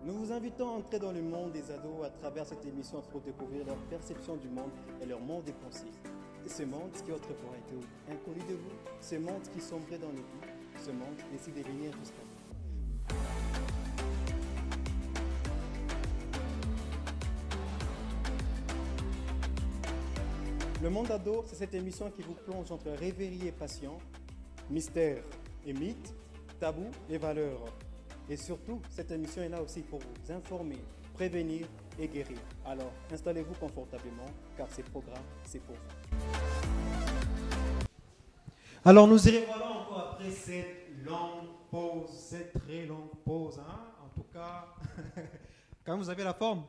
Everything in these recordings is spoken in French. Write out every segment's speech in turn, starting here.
Nous vous invitons à entrer dans le monde des ados à travers cette émission pour découvrir leur perception du monde et leur monde des pensées. Ce monde qui autrefois était inconnu de vous, ce monde qui sombrait dans l'oubli, ce monde décide de venir jusqu'à vous. Le monde ado, c'est cette émission qui vous plonge entre rêverie et passion, mystère et mythe, tabou et valeurs. Et surtout, cette émission est là aussi pour vous informer, prévenir et guérir. Alors, installez-vous confortablement, car ces programmes, c'est pour vous. Alors, nous y revoilà encore après cette longue pause, cette très longue pause. En tout cas, quand vous avez la forme,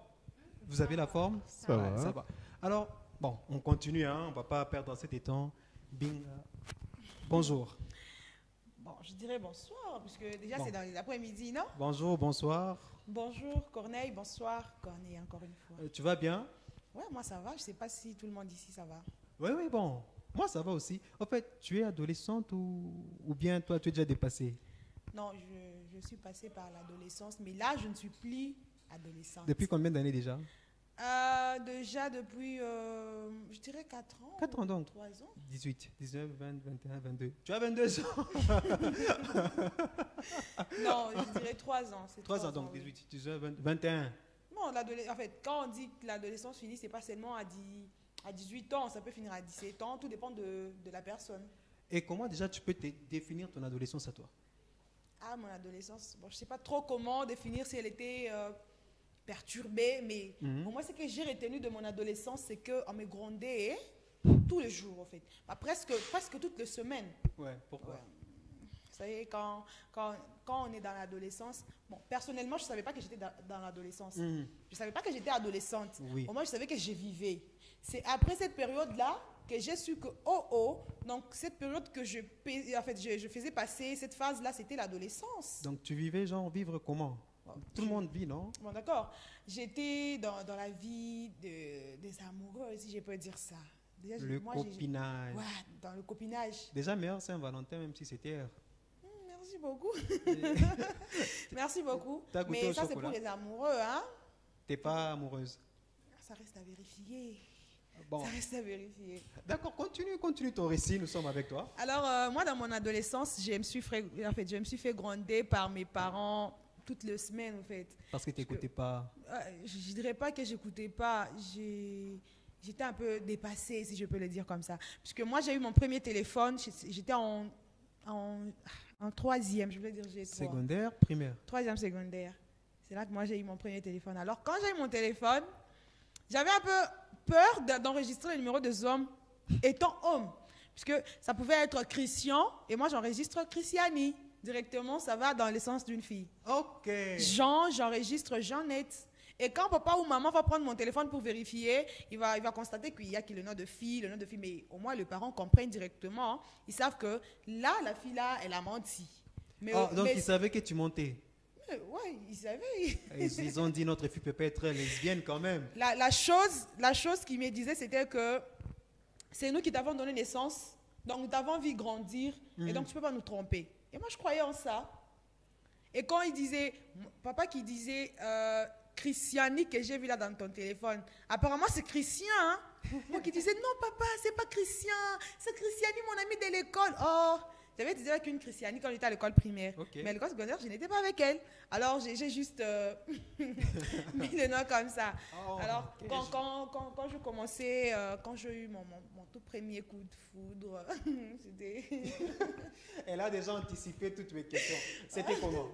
vous avez la forme, Ça va. ça va. Alors, bon, on continue, on ne va pas perdre cet temps. Bing. Bonjour. Bon, je dirais bonsoir, puisque déjà Bon. c'est dans l'après-midi, non? Bonjour, bonsoir. Bonjour Corneille, bonsoir Corneille, encore une fois. Tu vas bien? Ouais, moi ça va, je sais pas si tout le monde ici ça va. Oui, bon. Moi, ça va aussi. En fait, tu es adolescente ou bien toi, tu es déjà dépassée? Non, je suis passée par l'adolescence, mais là je ne suis plus adolescente. Depuis combien d'années déjà? Déjà depuis, je dirais 4 ans. 4 ans donc. 3 ans. 18, 19, 20, 21, 22. Tu as 22 ans? Non, je dirais 3 ans. C'est 3 ans donc, oui. 18, 19, 20, 21. Non, en fait, quand on dit que l'adolescence finit, c'est pas seulement à 18 ans, ça peut finir à 17 ans, tout dépend de la personne. Et comment déjà tu peux définir ton adolescence à toi? Ah, mon adolescence, bon, je ne sais pas trop comment définir si elle était perturbée, mais pour moi, ce que j'ai retenu de mon adolescence, c'est qu'on me grondait tous les jours, en fait. Bah, presque toutes les semaines. Ouais, pourquoi? Ouais. Vous savez, quand on est dans l'adolescence, bon, personnellement, je ne savais pas que j'étais dans l'adolescence. Je ne savais pas que j'étais adolescente. Oui. Au moins, je savais que je vivais. C'est après cette période-là que j'ai su que, donc cette période que je faisais passer, cette phase-là, c'était l'adolescence. Donc tu vivais vivre comment? Tout le monde vit, non? Bon, d'accord. J'étais dans la vie des amoureux, si je peux dire ça. Déjà, Copinage. Ouais, dans le copinage. Déjà meilleur Saint-Valentin, même si c'était hier. Merci beaucoup. Merci beaucoup. T'as goûté Mais au ça, c'est chocolat? pour les amoureux, hein? T'es pas amoureuse? Ça reste à vérifier. Bon. Ça reste à vérifier. D'accord, continue ton récit, nous sommes avec toi. Alors, moi, dans mon adolescence, je me suis fait gronder par mes parents toutes les semaines, en fait. Parce que tu n'écoutais pas. Je ne dirais pas que j'écoutais pas. J'étais un peu dépassée, si je peux le dire comme ça. Puisque moi, j'ai eu mon premier téléphone, j'étais en troisième, je voulais dire G3. Secondaire, primaire. Troisième secondaire. C'est là que moi, j'ai eu mon premier téléphone. Alors, quand j'ai eu mon téléphone, j'avais un peu peur d'enregistrer le numéro des hommes étant homme. Puisque ça pouvait être Christian, et moi, j'enregistre Christiani. Directement, ça va dans le sens d'une fille. Ok. Jean, j'enregistre Jeannette. Et quand papa ou maman va prendre mon téléphone pour vérifier, il va constater qu'il y a le nom de fille, mais au moins les parents comprennent directement. Hein. Ils savent que là, la fille là, elle a menti. Donc ils savaient que tu mentais. Oui, ils savaient. Ils ont dit notre fille peut pas être lesbienne quand même. La chose qu'ils me disaient, c'était que c'est nous qui t'avons donné naissance, donc nous t'avons vu grandir, et donc tu ne peux pas nous tromper. Et moi, je croyais en ça. Et quand il disait, papa qui disait, Christiani que j'ai vu là dans ton téléphone, apparemment c'est Christian. Hein? Moi qui disais, non papa, c'est pas Christian, c'est Christiani, mon ami de l'école. Oh, j'avais dit avec une Christiani quand j'étais à l'école primaire. Okay. Mais à l'école secondaire, je n'étais pas avec elle. Alors j'ai juste mis le nom comme ça. Oh, alors okay. quand je commençais, quand j'ai eu mon tout premier coup de foudre, c'était... Elle a déjà anticipé toutes mes questions. C'était comment?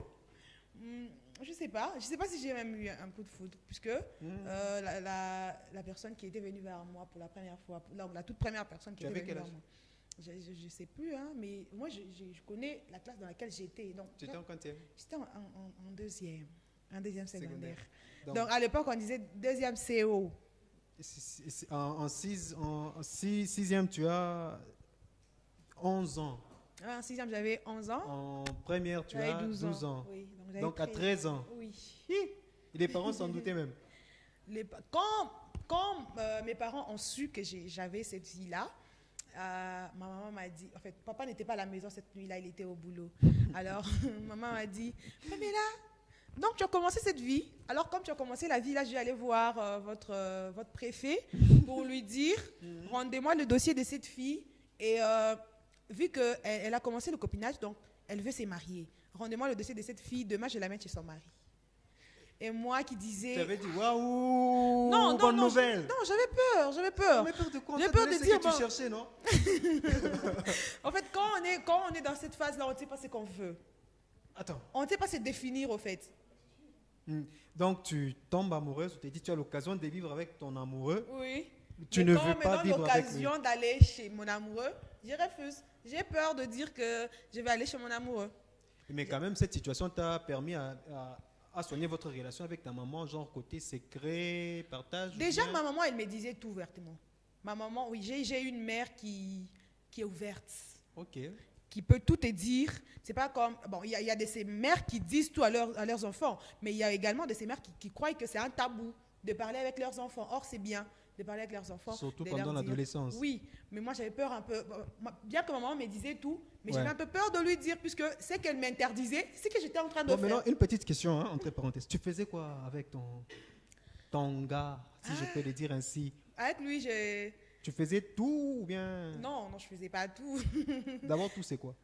Je sais pas si j'ai même eu un coup de foudre, puisque la personne qui était venue vers moi pour la première fois, la toute première personne qui était venue vers moi, je sais plus, hein, mais moi je connais la classe dans laquelle j'étais. Tu étais en quantième? J'étais en deuxième secondaire. Donc Donc à l'époque on disait deuxième CO. En sixième, tu as 11 ans. En sixième, j'avais 11 ans. En première, tu as 12 ans. Oui, donc à 13 ans. Oui. Et les parents s'en doutaient même. Quand mes parents ont su que j'avais cette fille-là, ma maman m'a dit, en fait, papa n'était pas à la maison cette nuit-là, il était au boulot. Alors, maman m'a dit, Pamela, Donc, tu as commencé cette vie. Alors, comme tu as commencé la vie, là, je vais aller voir votre préfet pour lui dire, rendez-moi le dossier de cette fille. Et vu qu'elle a commencé le copinage, donc elle veut se marier. Rendez-moi le dossier de cette fille. Demain, je la mets chez son mari. Et moi qui disais... Tu avais dit, waouh, non, bonne nouvelle. Non, j'avais peur. Mais peur de quoi? J'ai peur de dire... que tu cherchais, non? En fait, quand on est dans cette phase-là, on ne sait pas ce qu'on veut. Attends. On ne sait pas se définir, au fait. Donc, tu tombes amoureuse, tu te dis, tu as l'occasion de vivre avec ton amoureux. Oui. Tu ne veux pas vivre avec lui. l'occasion d'aller chez mon amoureux, je refuse. J'ai peur de dire que je vais aller chez mon amoureux. Mais quand même, cette situation t'a permis à soigner votre relation avec ta maman, genre côté secret, partage. Déjà, ma maman, elle me disait tout ouvertement. Ma maman, oui, j'ai une mère qui est ouverte. Ok. Qui peut tout te dire. C'est pas comme... Bon, il y a de ces mères qui disent tout à leurs enfants, mais il y a également de ces mères qui croient que c'est un tabou de parler avec leurs enfants. Or, c'est bien de parler avec leurs enfants. Surtout de pendant leur dire. l'adolescence. Oui, mais moi, j'avais peur un peu... Bien que ma maman me disait tout, mais j'avais un peu peur de lui dire, puisque ce qu'elle m'interdisait, c'est que j'étais en train de faire. Maintenant, une petite question, hein, entre parenthèses. Tu faisais quoi avec ton gars, si je peux le dire ainsi? Avec lui, Tu faisais tout ou bien... Non, je faisais pas tout. D'abord, tout c'est quoi?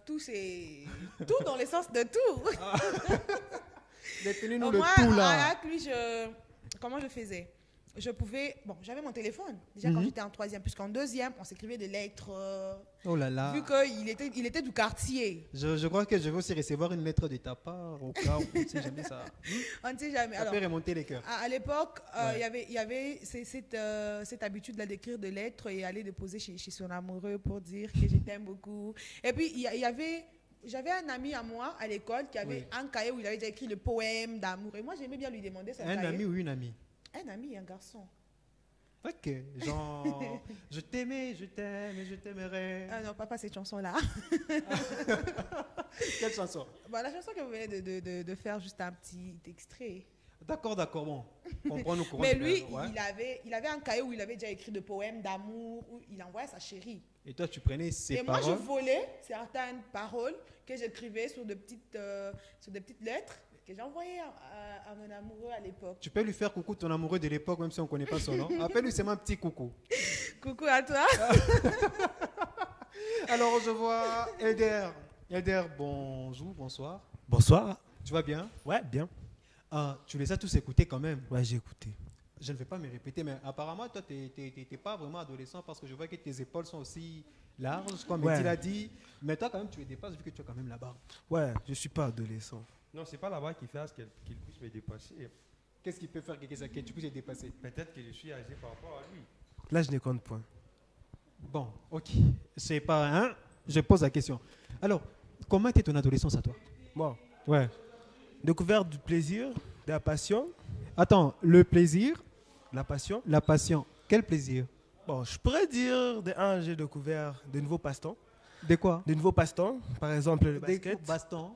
Tout, c'est... Tout dans le sens de tout. Détenez-nous le tout là. Avec lui, comment je faisais? Je pouvais... Bon, j'avais mon téléphone, déjà quand j'étais en 3e, puisqu'on 2e, on s'écrivait des lettres. Oh là là. Vu qu'il était du quartier. Je crois que je vais aussi recevoir une lettre de ta part, au cas où, on ne sait jamais ça. On ne sait jamais. Ça peut remonter les cœurs. À l'époque, il y avait cette habitude-là d'écrire des lettres et aller déposer chez son amoureux pour dire que je t'aime beaucoup. Et puis, j'avais un ami à moi à l'école qui avait un cahier où il avait déjà écrit le poème d'amour. Et moi, j'aimais bien lui demander ça. Un ami ou une amie? Un ami et un garçon. Ok, genre, je t'aimais, je t'aime et je t'aimerai. Ah non, pas cette chanson-là. Quelle chanson? Bon, la chanson que vous venez de faire, juste un petit extrait. D'accord, bon. Comprends-nous. Mais lui, il avait un cahier où il avait déjà écrit des poèmes d'amour, où il envoyait à sa chérie. Et toi, tu prenais ces paroles? Et moi, je volais certaines paroles que j'écrivais sur de petites lettres que j'envoyais à mon amoureux à l'époque. Tu peux lui faire coucou ton amoureux de l'époque, même si on ne connaît pas son nom. Appelle-lui, c'est mon petit coucou. Coucou à toi. Alors, je vois Elder. Elder, bonjour, bonsoir. Bonsoir. Tu vas bien? Ouais, bien. Tu les as tous écoutés quand même? Ouais, j'ai écouté. Je ne vais pas me répéter, mais apparemment, toi, tu n'es pas vraiment adolescent parce que je vois que tes épaules sont aussi larges, comme Mehdi l'a dit. Mais toi, quand même, tu les dépasses vu que tu as quand même la barbe. Ouais, je ne suis pas adolescent. Non, c'est pas là-bas qui fait qu'il puisse me dépasser. Qu'est-ce qu'il peut faire que tu puisses les dépasser? Peut-être que je suis âgé par rapport à lui. Là, je ne compte point. Bon, ok. C'est pas un. Je pose la question. Alors, comment était ton adolescence à toi? Bon. Ouais. Découverte du plaisir, de la passion. Attends, le plaisir, la passion. La passion. Quel plaisir? Bon, je pourrais dire, j'ai découvert de nouveaux passe-temps. De quoi? De nouveaux passe-temps. Par exemple, le basket. Passe-temps.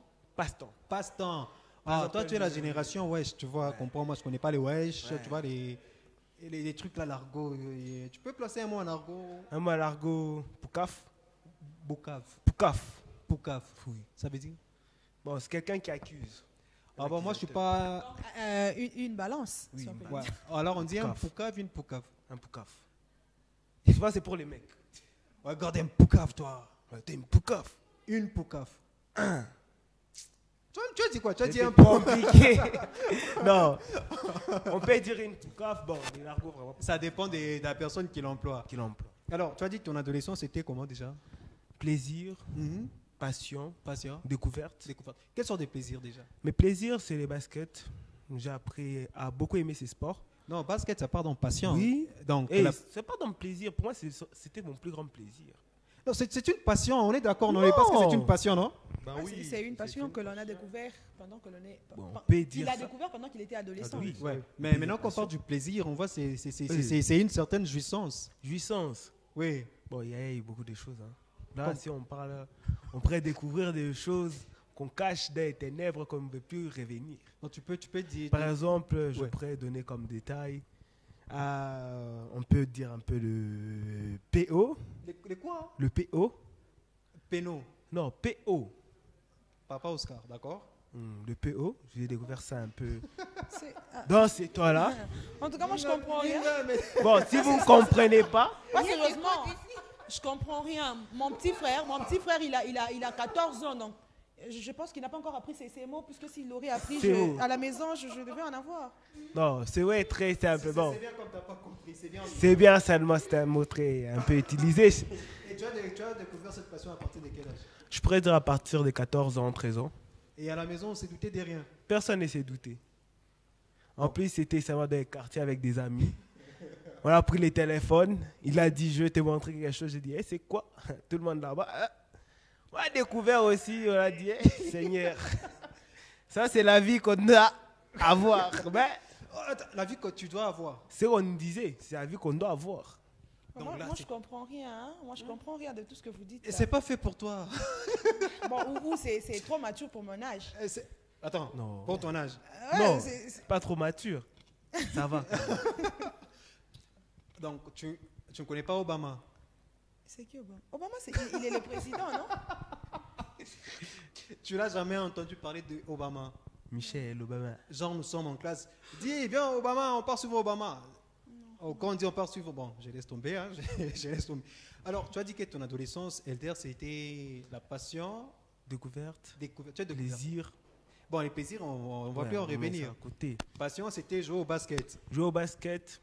Ah, toi, tu es la génération wesh, tu vois, comprends-moi, je ne connais pas les wesh, tu vois, les trucs là, l'argot. Tu peux placer un mot en argot? Un mot en argot, Poukaf. Poukaf, oui. Ça veut dire? Bon, c'est quelqu'un qui accuse. Ah bon, moi, je ne suis pas... Une balance. Oui, si on peut dire. Alors, on dit un Poukaf, une Poukaf. Un Poukaf. Et souvent, c'est pour les mecs. Ouais, regarde un Poukaf, toi. Ouais, t'es une Poukaf. Une Poukaf. Tu as dit quoi? Tu as dit un peu compliqué. Non. On peut dire une Poukaf, bon, une argot vraiment. Ça dépend de la personne qui l'emploie. Alors, tu as dit que ton adolescence, c'était comment déjà? Plaisir, passion, découverte. Quels sont des plaisirs déjà? Mes plaisirs, c'est les baskets. J'ai appris à beaucoup aimer ces sports. Non, basket, ça part dans passion. Oui. Donc, c'est pas dans le plaisir. Pour moi, c'était mon plus grand plaisir. Non, c'est une passion. On est d'accord, non? Parce que c'est une passion, non? Ben oui, c'est une passion que l'on a découvert pendant que l'on est... Bon, il a découvert pendant qu'il était adolescent. Oui. Ouais. Mais maintenant qu'on parle du plaisir, on voit c'est une certaine jouissance. Jouissance. Oui. Bon, il y a eu beaucoup de choses. Hein. Là, si on parle, on pourrait découvrir des choses qu'on cache dans les ténèbres qu'on ne peut plus revenir. Donc, tu peux dire... Par exemple, je pourrais donner comme détail, on peut dire un peu le PO. Le quoi? Le PO. Péno. Non, PO. Papa Oscar, d'accord? Le PO, j'ai découvert ça un peu Ah. dans ces temps-là. En tout cas, moi, je comprends rien. Bon, si vous ne comprenez pas, Moi, sérieusement, je comprends rien. Mon petit frère, il a 14 ans, donc je pense qu'il n'a pas encore appris ces mots, puisque s'il l'aurait appris C'est mots. à la maison, je devais en avoir. non, c'est ouais, très simple. Bon, C'est bien comme tu n'as pas compris. C'est bien. c'est bien seulement, c'est un mot très un peu utilisé. Et tu as découvert cette passion à partir de quel âge? Je pourrais dire à partir de 14 ans, 13 ans. Et à la maison, on s'est douté de rien. Personne ne s'est douté. En plus, c'était seulement dans les quartiers avec des amis. On a pris les téléphones. Il a dit, je vais te montrer quelque chose. J'ai dit, hey, c'est quoi? Tout le monde là-bas. On a découvert aussi. On a dit, hey, Seigneur, ça c'est la vie qu'on a à voir. Mais Oh, attends, la vie que tu dois avoir. c'est ce qu'on nous disait. C'est la vie qu'on doit avoir. Donc Moi, là, moi c'est- je comprends rien. Hein. Moi, je comprends rien de tout ce que vous dites. Et là. c'est pas fait pour toi. Bon, ou c'est trop mature pour mon âge. Attends, Non. pour ton âge. Ouais, Non, c'est- pas trop mature. Ça va. Donc, tu ne connais pas Obama. C'est qui Obama? Obama, il est le président, non? Tu l'as jamais entendu parler de Obama. Michel Obama. Genre, nous sommes en classe. Dis, viens Obama, on part suivre Obama. Oh, quand on dit on part suivre, bon, je laisse tomber. Hein, je laisse tomber. Alors, tu as dit que ton adolescence, Elder, c'était la passion, Découverte. découverte. Tu as découvert. Plaisir. Bon, les plaisirs, on va Ouais, plus en on met ça revenir. à côté. Passion, c'était jouer au basket. Jouer au basket,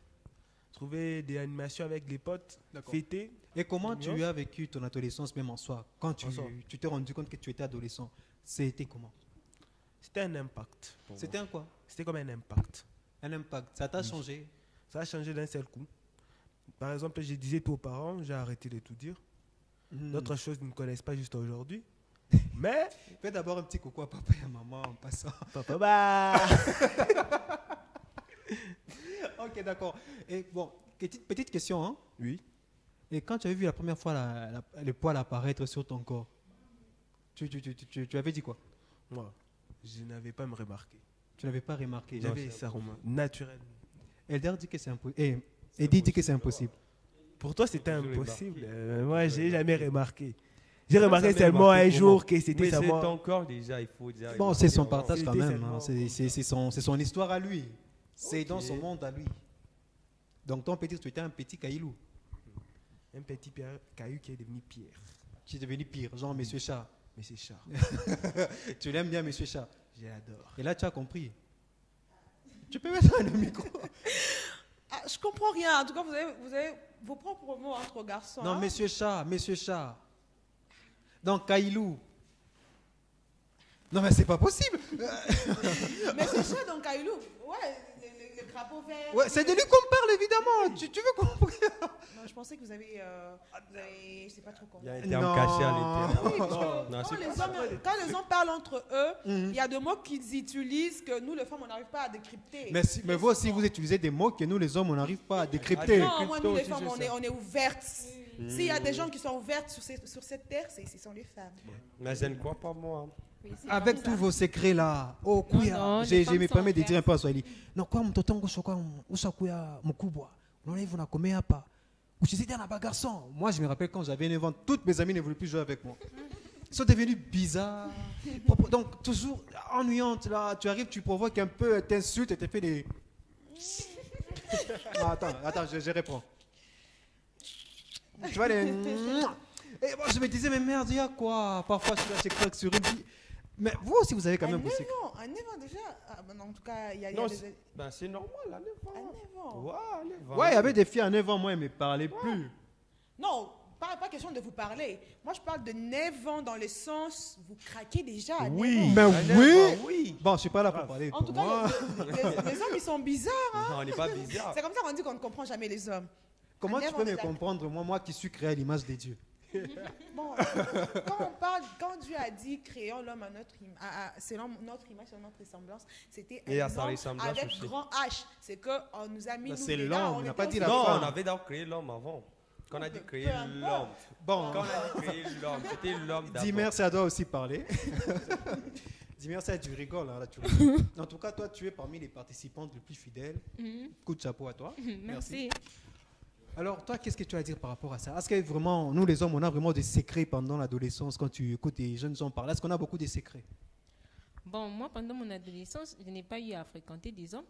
trouver des animations avec les potes, D'accord. fêter. Et comment tu Ambiance. as vécu ton adolescence, même en soi? Quand En soi. tu t'es rendu compte que tu étais adolescent, c'était comment? C'était un impact. pour C'était moi. un quoi? C'était comme un impact. Un impact. Ça t'a changé? Ça a changé d'un seul coup. Par exemple, je disais tout aux parents, j'ai arrêté de tout dire. Hmm. D'autres choses ils ne me connaissent pas juste aujourd'hui. Mais, Fais d'abord un petit coucou à papa et à maman en passant. papa, bah, Ok, d'accord. Et bon, petite question. Hein? oui. Et quand tu avais vu la première fois le poil apparaître sur ton corps, tu avais dit quoi? Moi, je n'avais pas me remarqué. Tu n'avais pas remarqué. J'avais ça vraiment naturel. Elder dit que c'est impossible. Eddie dit que c'est impossible. Pour toi, c'était Toujours impossible. remarqué. Moi, j'ai Toujours jamais remarqué. J'ai J'ai remarqué jamais seulement remarqué un comment. jour que c'était Mais c'est seulement. ton corps déjà, il faut dire. Bon, c'est son avant. partage quand C'était même. seulement- Hein. C'est son histoire à lui. C'est Ok. dans son monde à lui. Donc, ton petit, tu étais un petit caillou. Un petit caillou qui est devenu pierre. Qui est devenu pire, genre Monsieur Chat. Mais c'est Charles. Tu l'aimes bien, Monsieur Chat. J'adore. Et là, tu as compris. Tu peux mettre le micro. Ah, je comprends rien. En tout cas, vous avez vos propres mots entre garçons. Non, hein. Monsieur Chat, Monsieur Chat. Donc, Kailou. Non, mais c'est pas possible. Mais c'est ça, donc Kailou. Ouais, le crapaud vert. Ouais, c'est de lui qu'on parle, évidemment. Tu veux comprendre? Non, je pensais que vous avez je sais pas trop Il y a comment. un terme Non. caché à l'intérieur. Oui, parce que Non, quand, c'est les pas hommes, quand les hommes parlent entre eux, Mhm. il y a des mots qu'ils utilisent que nous, les femmes, on n'arrive pas à décrypter. Mais vous aussi, vous utilisez des mots que nous, les hommes, on n'arrive pas à décrypter. Non, moi, nous, les Crypto, femmes, tu sais on est ouvertes. Mm. S'il y a des gens qui sont ouvertes sur cette terre, ce sont les femmes. Mais je ne crois pas, moi. Oui, c'est Avec comme tous ça. vos secrets là. Oh, kuya. non, Je les femmes me sont permets de dire un ouvertes. peu à Swahili. Non, quoi, mtoto wangu soka usakuya mkubwa. Unaona hivyo nakomea hapa. Usizidi na bagarçon. Moi, je me rappelle quand j'avais 9 ans, toutes mes amies ne voulaient plus jouer avec moi. Ils sont devenus bizarres. Donc, toujours ennuyantes là. Tu arrives, tu provoques un peu, t'insultes et tu fais des. Ah, attends, je réponds. Tu vois les. Et moi, je me disais, mais merde, il y a quoi? Parfois, je craque sur une vie. Mais vous aussi, vous avez quand À même 9 vos secrets. ans, à 9 ans déjà. Ah, ben, en tout cas, il y a Non, des... c'est normal, à 9 À 9 ans. ans. Ouais, à 9 ans. Ouais, il y avait des filles à 9 ans, moi, elles ne me parlaient plus. Non, pas question de vous parler. Moi, je parle de 9 ans dans le sens, vous craquez déjà à 9 ans. Mais À 9 oui. ans, oui. Bon, je suis pas là pour parler En pour tout cas, moi. les hommes, ils sont bizarres. Hein. Non, on n'est pas bizarre. C'est comme ça qu'on dit qu'on ne comprend jamais les hommes. Comment À tu 9 peux ans me déjà. comprendre, moi qui suis créé à l'image de Dieu? Bon, quand Dieu a dit créons l'homme à notre selon notre image, selon notre ressemblance, c'était Et à un sa homme ressemblance avec aussi. grand H. C'est qu'on nous a mis Bah, nous c'est dedans, l'homme, on on n'a était pas dit la aussi- Non, femme. on avait d'abord créé l'homme avant. Quand on a dit créer peu importe. l'homme. Bon, Quand on a dit créer l'homme, c'était l'homme d'abord. dis merci, ça doit aussi parler. Dis merci, tu rigoles. Hein, là, tu rigoles. En tout cas, toi, tu es parmi les participantes les plus fidèles. Mhm. Coup de chapeau à toi. Merci. Alors, toi, qu'est-ce que tu as à dire par rapport à ça? Est-ce que vraiment, nous les hommes, on a vraiment des secrets pendant l'adolescence quand tu écoutes des jeunes hommes parler? Est-ce qu'on a beaucoup de secrets? Bon, moi, pendant mon adolescence, je n'ai pas eu à fréquenter des hommes.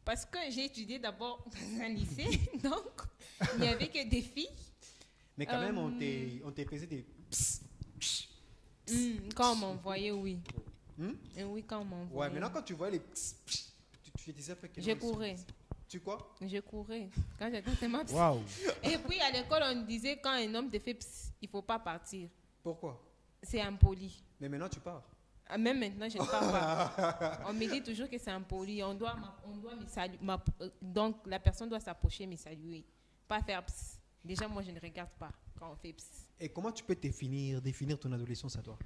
Parce que j'ai étudié d'abord dans un lycée, donc il n'y avait que des filles. Mais quand même, on t'est pesé des... Quand on m'envoyait, oui. Hmm? Et oui, quand on Ouais, m'envoyait. maintenant quand tu vois les... tu disais pas que... Je courais. Tu quoi? Je courais. Quand j'étais ma psy. Waouh. Et puis à l'école, on disait quand un homme te fait psy, il ne faut pas partir. Pourquoi? C'est impoli. Mais maintenant tu pars. Même maintenant, je ne pars pas. On me dit toujours que c'est impoli. On doit me saluer. Donc la personne doit s'approcher et me saluer. Pas faire psy. Déjà, moi, je ne regarde pas quand on fait psy. Et comment tu peux définir ton adolescence à toi?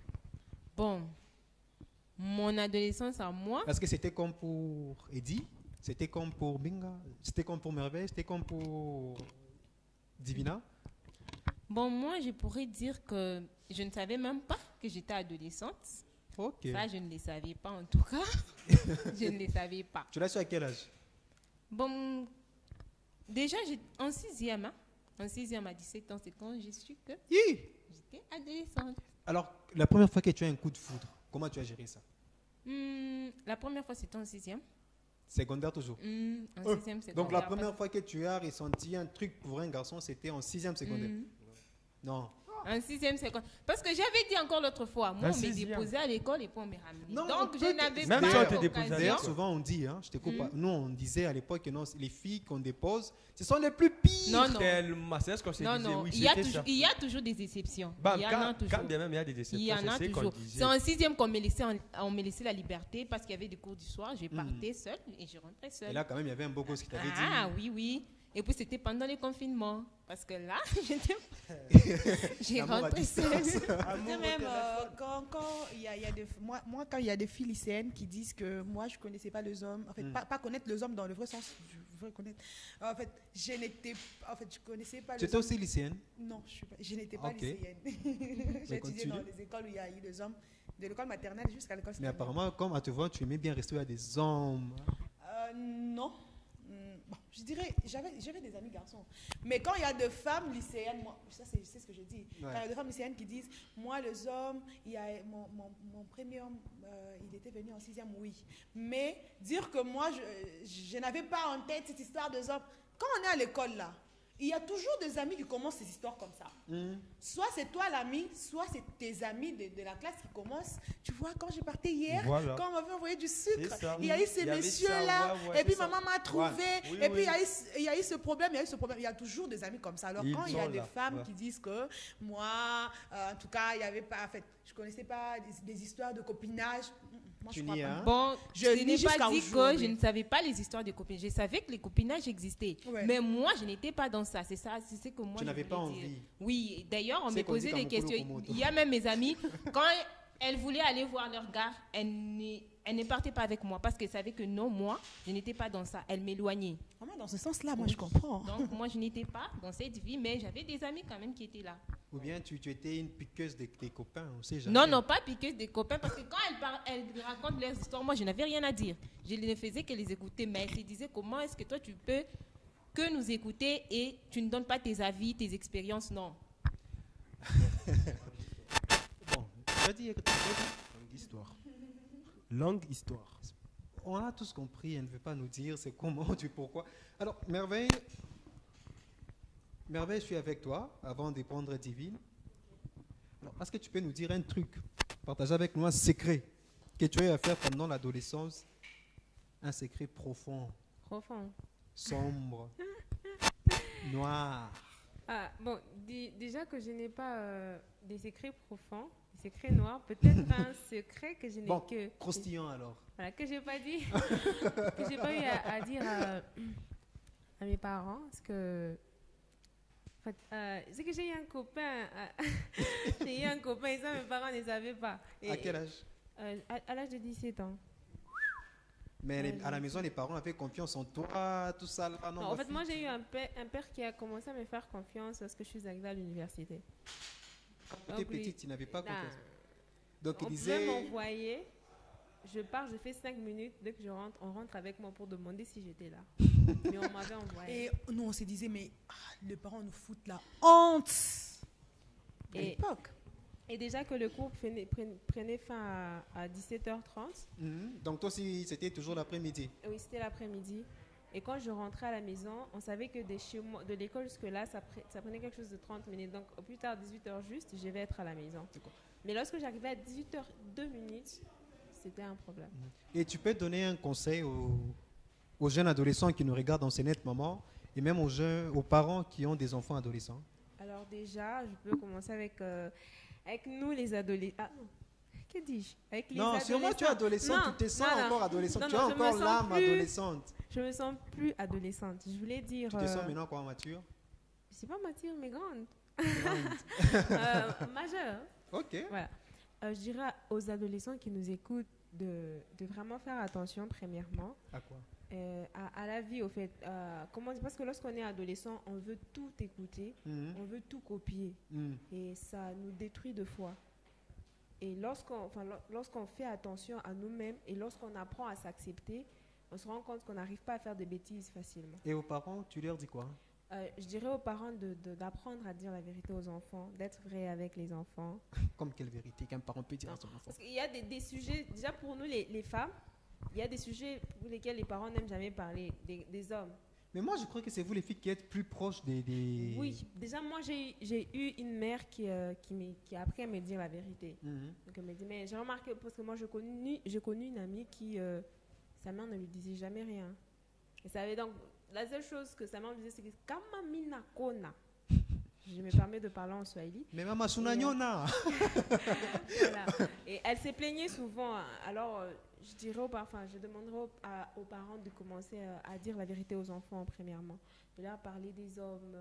Bon, mon adolescence à moi, Parce que c'était comme pour Eddie, c'était comme pour Binga, c'était comme pour Merveille, c'était comme pour Divina. bon, moi, je pourrais dire que je ne savais même pas que j'étais adolescente. Ok. Ça, je ne le savais pas en tout cas. Je ne le savais pas. Tu l'as su à quel âge? Bon, déjà, en sixième, hein, en sixième à 17 ans, c'est quand j'ai su que Hi! j'étais adolescente. Alors, la première fois que tu as un coup de foudre, comment tu as géré ça? La première fois, c'était en sixième. Secondaire toujours. En sixième, secondaire. Donc la première fois que tu as ressenti un truc pour un garçon, c'était en sixième secondaire. Non. En sixième, secondaire. Parce que j'avais dit encore l'autre fois, moi, En on me sixième. déposait à l'école et puis on me ramenait. Non, on Donc, peut je n'avais Même pas si on te déposait à l'occasion. D'ailleurs, l'école. souvent on dit, hein, je te coupe pas, nous on disait à l'époque que non, les filles qu'on dépose, ce sont les plus pires. Non, non. Tellement, c'est ce qu'on se Non, disait, non, oui, il y a c'était toujours, ça. il y a toujours des exceptions. Bam, Il y en a quand toujours. bien même il y a des déceptions, Il y en a c'est ce qu'on toujours. disait. C'est en sixième qu'on me laissait, on me laissait la liberté parce qu'il y avait des cours du soir. Je partais seule et je rentrais seule. Et là, quand même, il y avait un beau gosse qui t'avait Ah dit. oui, oui. Et puis c'était pendant les confinements. Parce que là, j'ai L'amour à rentré distance. seule. De même, quand il y a des, moi, quand il y a des filles lycéennes qui disent que moi, je ne connaissais pas les hommes, en fait, pas connaître les hommes dans le vrai sens, je veux connaître. En fait, je connaissais pas les Tu étais hommes. aussi lycéenne? Non, je n'étais pas Ok. lycéenne. J'ai étudié continue. dans les écoles où il y a eu des hommes, de l'école maternelle jusqu'à l'école Mais secondaire. apparemment, comme à te voir, tu aimais bien rester à des hommes. Non. Bon, je dirais, j'avais des amis garçons. Mais quand il y a des femmes lycéennes, moi, ça c'est ce que je dis. Quand il y a des femmes lycéennes qui disent, moi les hommes, il y a mon premier homme, il était venu en sixième, oui. Mais dire que moi, je n'avais pas en tête cette histoire des hommes. Quand on est à l'école là, il y a toujours des amis qui commencent ces histoires comme ça. Soit c'est toi l'ami, soit c'est tes amis de la classe qui commencent. Tu vois, quand j'ai parti hier, Voilà. quand on m'avait envoyé du sucre, C'est ça. il y a eu ces Il y avait messieurs-là, ça, ouais, et puis c'est ça. maman m'a trouvé, Oui, et puis oui. il y a eu ce problème, il y a toujours des amis comme ça. Alors Ils quand il y a sont des là, femmes ouais. qui disent que moi, en tout cas, il y avait pas, en fait, je connaissais pas des histoires de copinage. Moi, Tu je crois n'y pas. as? Bon, Je je lis n'ai jusqu'à pas dit que aujourd'hui. je ne savais pas les histoires de copines. Je savais que les copinages existaient. Ouais. Mais moi, je n'étais pas dans ça. C'est ça, c'est ce que moi Tu je n'avais pas voulais dire. envie. Oui, d'ailleurs, on C'est me qu'on dit posait des Kamokolo questions. Komodo. Il y a même mes amis, quand elles voulaient aller voir leur gars, elles ne partaient pas avec moi parce qu'elles savaient que non, moi, je n'étais pas dans ça. Elles m'éloignaient. Vraiment, dans ce sens-là, moi, je comprends. Donc, moi, je n'étais pas dans cette vie, mais j'avais des amis quand même qui étaient là. Ou bien tu étais une piqueuse des copains, on sait jamais. Non, non, pas piqueuse des copains, parce que quand elles racontent leurs histoires, moi, je n'avais rien à dire. Je ne faisais que les écouter, mais elles se disaient comment est-ce que toi, tu peux que nous écouter et tu ne donnes pas tes avis, tes expériences, non. Bon, tu as dit. Longue histoire. Longue histoire. On a tous compris, elle ne veut pas nous dire c'est comment, du pourquoi. Alors, Merveille, je suis avec toi avant de prendre Divine. Alors, est-ce que tu peux nous dire un truc, partager avec nous un secret que tu as eu à faire pendant l'adolescence, un secret profond, Profond. sombre, noir. Ah, bon, déjà que je n'ai pas des secrets profonds, des secrets noirs, peut-être un secret que je n'ai Bon, que... croustillant alors. Voilà, que j'ai pas dit, que j'ai pas eu à dire à mes parents, parce que... En fait, c'est que j'ai eu un copain, j'ai eu un copain et ça mes parents ne savaient pas. Et, À quel âge? à l'âge de 17 ans. Mais à la maison, les parents avaient confiance en toi, tout ça là. Non, Non, en ma fait, fille, moi j'ai eu un père qui a commencé à me faire confiance lorsque je suis arrivée à l'université. quand tu étais donc, lui- petite, tu n'avais pas Là, confiance. Donc il on disait. pouvait m'envoyer, je pars, je fais 5 minutes, dès que je rentre, on rentre avec moi pour demander si j'étais là. Mais on m'avait envoyé. Et nous, on se disait, mais les parents nous foutent la honte. À Et- l'époque. Et déjà que le cours prenait fin à 17h30. Donc toi aussi, c'était toujours l'après-midi. Oui, c'était l'après-midi. Et quand je rentrais à la maison, on savait que de l'école jusque-là, ça prenait quelque chose de 30 minutes. Donc au plus tard, 18h juste, je vais être à la maison. Mais lorsque j'arrivais à 18h02 minutes, c'était un problème. Et tu peux donner un conseil aux jeunes adolescents qui nous regardent dans ces nettes moments et même aux parents qui ont des enfants adolescents? Alors déjà, je peux commencer avec nous les adolescents. Ah non, que dis-je? Avec les adolescents. Sûrement tu es adolescente, tu te sens encore adolescente, tu as encore l'âme adolescente. Je me sens plus adolescente. Je voulais dire... Tu te sens maintenant quoi, mature? Je ne sais pas mature, mais grande. Majeure. Ok. Voilà. Je dirais aux adolescents qui nous écoutent de vraiment faire attention, premièrement. À quoi? À la vie, au fait. Parce que lorsqu'on est adolescent, on veut tout écouter, on veut tout copier. Et ça nous détruit de foi. Et lorsqu'on fait attention à nous-mêmes et lorsqu'on apprend à s'accepter, on se rend compte qu'on n'arrive pas à faire des bêtises facilement. Et aux parents, tu leur dis quoi? Je dirais aux parents d'apprendre à dire la vérité aux enfants, d'être vrai avec les enfants. Comme quelle vérité qu'un parent peut dire à son enfant? Parce qu'il y a des sujets, déjà pour nous les femmes, il y a des sujets pour lesquels les parents n'aiment jamais parler, des hommes. Mais moi, je crois que c'est vous les filles qui êtes plus proches des... Oui, déjà moi j'ai eu une mère qui a appris à me dire la vérité. Donc elle me dit, mais j'ai remarqué, parce que moi j'ai connu une amie qui, sa mère ne lui disait jamais rien. Et ça avait donc... La seule chose que sa mère me disait, c'est que kama mina kona. Je me permets de parler en swahili. Mais maman, sunanyona. Voilà. Et elle s'est plaignée souvent. Alors, je demanderais aux parents de commencer à dire la vérité aux enfants, premièrement. De leur parler des hommes,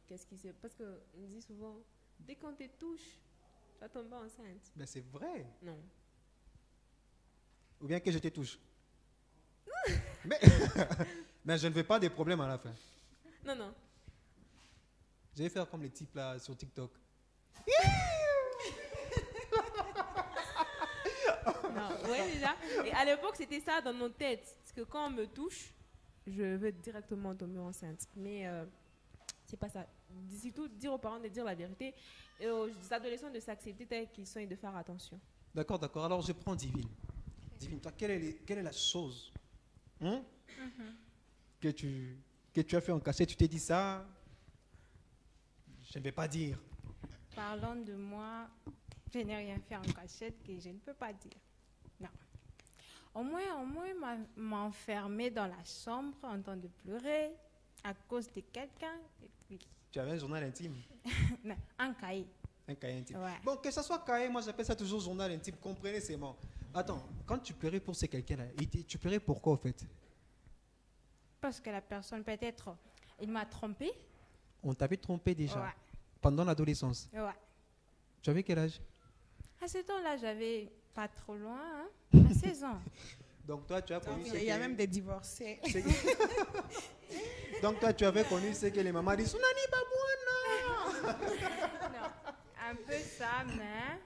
qu'est-ce qui se... Parce qu'on me dit souvent, dès qu'on te touche, tu vas tomber enceinte. Mais c'est vrai. Non. Ou bien que je te touche. Mais je ne veux pas des problèmes à la fin. Non, non. Je vais faire comme les types là sur TikTok. Non, ouais, déjà. Et à l'époque, c'était ça dans nos têtes. Parce que quand on me touche, je veux directement tomber enceinte. Mais c'est pas ça. Surtout, dire aux parents de dire la vérité et aux adolescents de s'accepter tels qu'ils sont et de faire attention. D'accord. Alors, je prends Divine. Divine, toi, quelle est la chose que tu as fait en cachette? Tu t'es dit ça, je ne vais pas dire. Parlant de moi, je n'ai rien fait en cachette que je ne peux pas dire. Non. Au moins m'enfermer dans la chambre en train de pleurer à cause de quelqu'un. Et puis... Tu avais un journal intime? Non, un cahier. Un cahier intime. Ouais. Bon, que ce soit cahier, moi j'appelle ça toujours journal intime. Comprenez, c'est bon. Attends, quand tu pleurais pour ce quelqu'un-là, tu pleurais pourquoi au fait? Parce que la personne, peut-être, il m'a trompé. On t'avait trompé déjà? Ouais. Pendant l'adolescence? Ouais. Tu avais quel âge? À ce temps-là, j'avais pas trop loin, à 16 ans. Donc toi, tu as connu Il y a même des divorcés. Donc toi, tu avais connu ce que les mamans disent Sunani Babouana. Non, un peu ça, mais